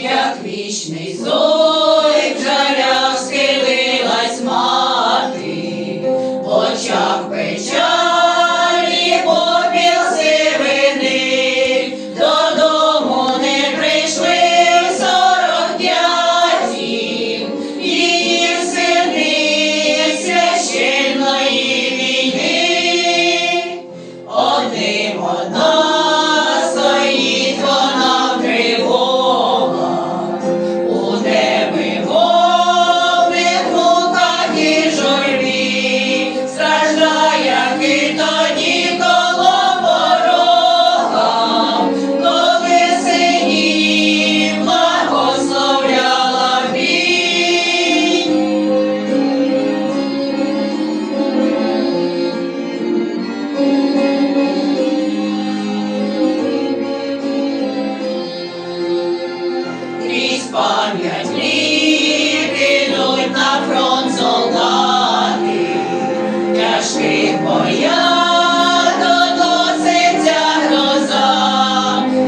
як вічний зой, в жарях схилилась мати, в очах печалі, попіл сивини, додому не прийшли 45-ті, її сини священної війни. Одним одна стоїть вона в тривогах, у небі вогник, муках і журбі, страждає, як і тоді коло порога, коли синів благословляла бій. Крізь пам'ять літ ідуть на фронт солдати, тяжких боях доноситься гроза,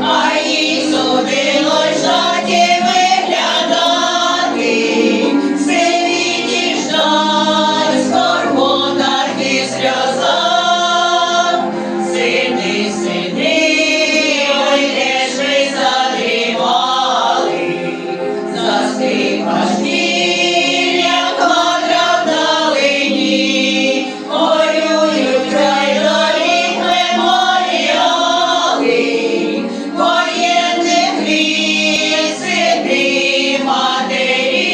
а їй судилось жаті виглядати, сиві ждать, скорбота і сльоза. Сини, сини, ой, де ж ви задрімали, застигла ж як квадрат вдалині, горюють край доріг меморіали, воєнних військ сини матері.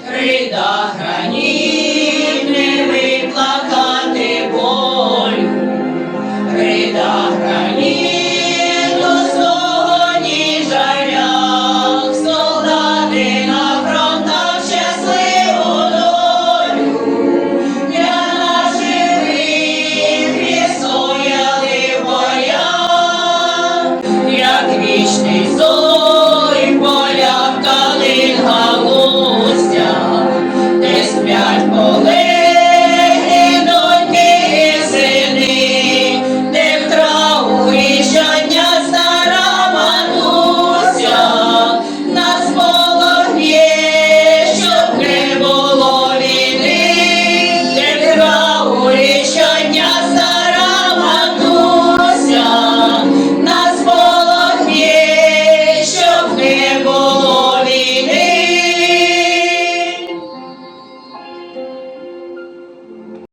Крида грані